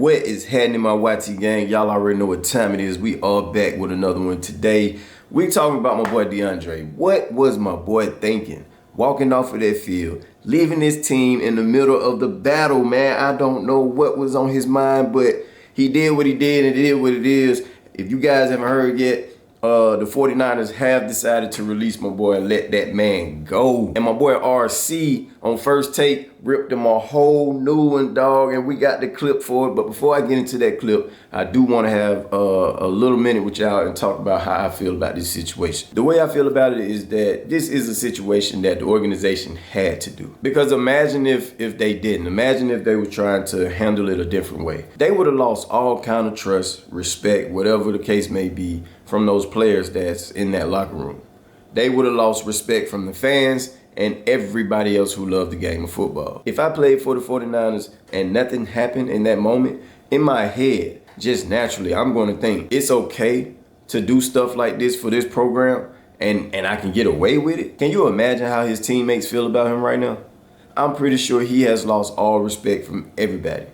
What is happening, my YT gang? Y'all already know what time it is. We are back with another one today. We talking about my boy DeAndre. What was my boy thinking? Walking off of that field, leaving his team in the middle of the battle, man. I don't know what was on his mind, but he did what he did and it is what it is. If you guys haven't heard yet, the 49ers have decided to release my boy and let that man go. And my boy RC on First Take ripped him a whole new one, dog, and we got the clip for it. But before I get into that clip, I do want to have a little minute with y'all and talk about how I feel about this situation. The way I feel about it is that this is a situation that the organization had to do. Because imagine if they didn't. Imagine if they were trying to handle it a different way. They would have lost all kind of trust, respect, whatever the case may be, from those players that's in that locker room. They would have lost respect from the fans and everybody else who loved the game of football. If I played for the 49ers and nothing happened in that moment, in my head, just naturally, I'm going to think it's okay to do stuff like this for this program and I can get away with it. Can you imagine how his teammates feel about him right now? I'm pretty sure he has lost all respect from everybody.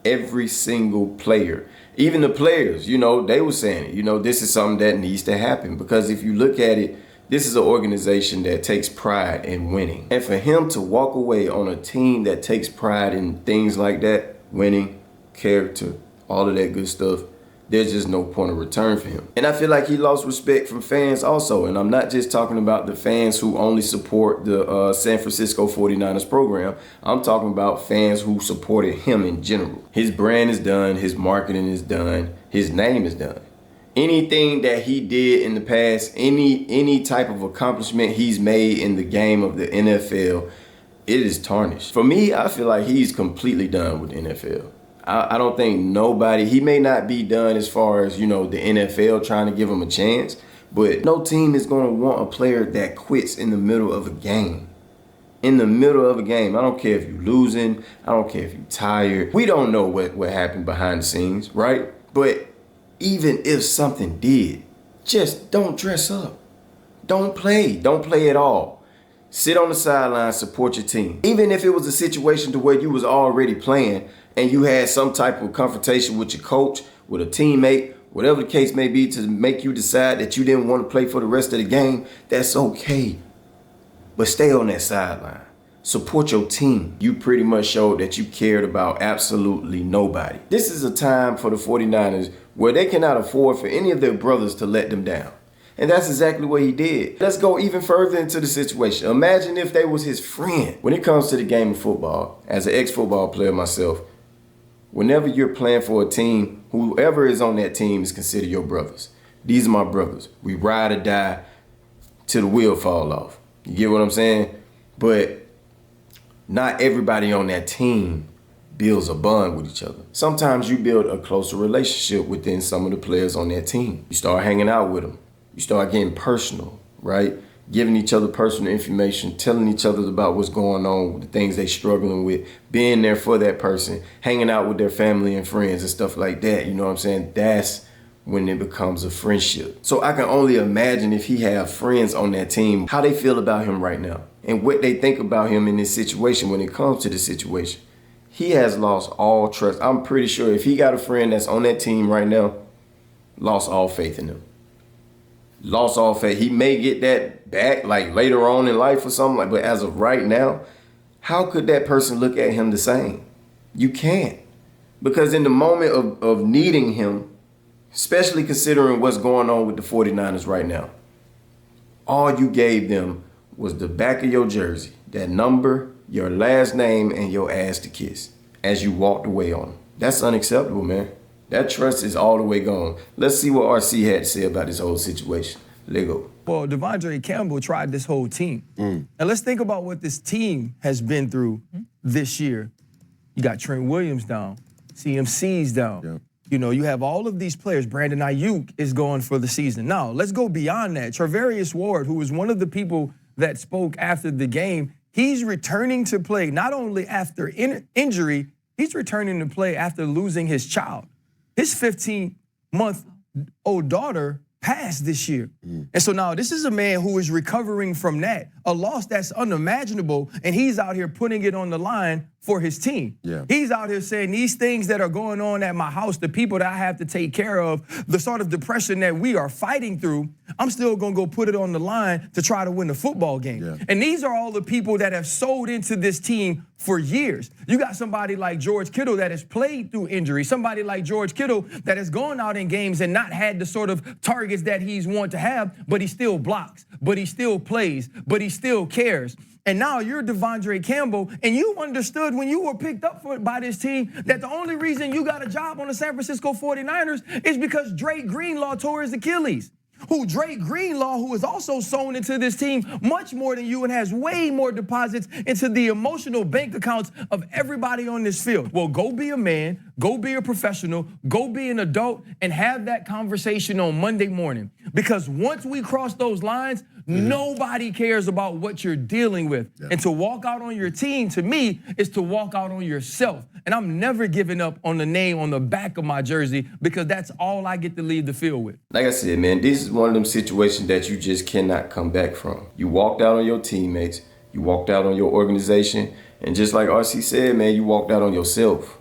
Every single player. Even the players, you know, they were saying it. You know, this is something that needs to happen because if you look at it, this is an organization that takes pride in winning. And for him to walk away on a team that takes pride in things like that, winning, character, all of that good stuff, there's just no point of return for him. And I feel like he lost respect from fans also. And I'm not just talking about the fans who only support the San Francisco 49ers program. I'm talking about fans who supported him in general. His brand is done. His marketing is done. His name is done. Anything that he did in the past, any type of accomplishment he's made in the game of the NFL, it is tarnished. For me, I feel like he's completely done with the NFL. I don't think nobody, he may not be done as far as, you know, the NFL trying to give him a chance, but no team is going to want a player that quits in the middle of a game. In the middle of a game. I don't care if you're losing. I don't care if you're tired. We don't know what happened behind the scenes, right? But even if something did, just don't dress up. Don't play. Don't play at all. Sit on the sideline, support your team. Even if it was a situation to where you was already playing and you had some type of confrontation with your coach, with a teammate, whatever the case may be, to make you decide that you didn't want to play for the rest of the game, that's okay. But stay on that sideline. Support your team. You pretty much showed that you cared about absolutely nobody. This is a time for the 49ers where they cannot afford for any of their brothers to let them down. And that's exactly what he did. Let's go even further into the situation. Imagine if they was his friend. When it comes to the game of football, as an ex-football player myself, whenever you're playing for a team, whoever is on that team is considered your brothers. These are my brothers. We ride or die till the wheel fall off. You get what I'm saying? But not everybody on that team builds a bond with each other. Sometimes you build a closer relationship within some of the players on that team. You start hanging out with them. You start getting personal, right? Giving each other personal information, telling each other about what's going on, the things they're struggling with, being there for that person, hanging out with their family and friends and stuff like that. You know what I'm saying? That's when it becomes a friendship. So I can only imagine if he have friends on that team, how they feel about him right now and what they think about him in this situation when it comes to the situation. He has lost all trust. I'm pretty sure if he got a friend that's on that team right now, lost all faith in him. Lost all faith. He may get that back like later on in life or something like, but as of right now, how could that person look at him the same? You can't. Because in the moment of needing him, especially considering what's going on with the 49ers right now, all you gave them was the back of your jersey, that number, your last name, and your ass to kiss as you walked away on them. That's unacceptable, man. That trust is all the way gone. Let's see what RC had to say about this whole situation. Let go. Well, Devondre Campbell tried this whole team. And let's think about what this team has been through this year. You got Trent Williams down, CMC's down. Yep. You know, you have all of these players. Brandon Ayuk is going for the season. Now, let's go beyond that. Charvarius Ward, who was one of the people that spoke after the game, he's returning to play not only after injury, he's returning to play after losing his child. His 15-month-old daughter passed this year. And so now this is a man who is recovering from that. a loss that's unimaginable, and he's out here putting it on the line for his team. Yeah. He's out here saying these things that are going on at my house, the people that I have to take care of, the sort of depression that we are fighting through, I'm still gonna go put it on the line to try to win the football game. Yeah. And these are all the people that have sold into this team for years. You got somebody like George Kittle that has played through injury, somebody like George Kittle that has gone out in games and not had the sort of targets that he's want to have, but he still blocks, but he still plays, but he still cares. And now you're Devondre Campbell, and you understood when you were picked up by this team that the only reason you got a job on the San Francisco 49ers is because Drake Greenlaw tore his Achilles. Drake Greenlaw, who is also sewn into this team much more than you and has way more deposits into the emotional bank accounts of everybody on this field. Well, go be a man, go be a professional, go be an adult, and have that conversation on Monday morning. Because once we cross those lines, nobody cares about what you're dealing with. Yeah. And to walk out on your team, to me, is to walk out on yourself. And I'm never giving up on the name on the back of my jersey because that's all I get to leave the field with. Like I said, man, this is one of them situations that you just cannot come back from. You walked out on your teammates, you walked out on your organization, and just like RC said, man, you walked out on yourself.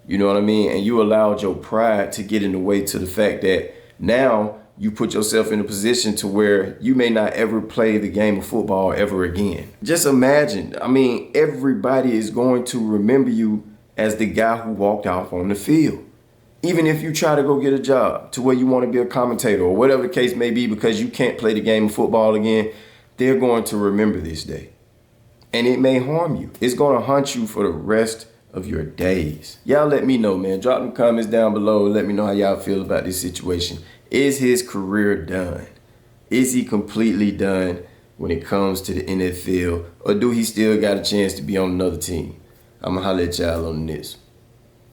You know what I mean? And you allowed your pride to get in the way to the fact that now you put yourself in a position to where you may not ever play the game of football ever again. Just imagine, I mean, everybody is going to remember you as the guy who walked out on the field. Even if you try to go get a job to where you want to be a commentator or whatever the case may be because you can't play the game of football again, they're going to remember this day. And it may harm you. It's going to haunt you for the rest of your days. Y'all let me know, man. Drop them comments down below and let me know how y'all feel about this situation. Is his career done? Is he completely done when it comes to the NFL? Or do he still got a chance to be on another team? I'm going to holler at y'all on this.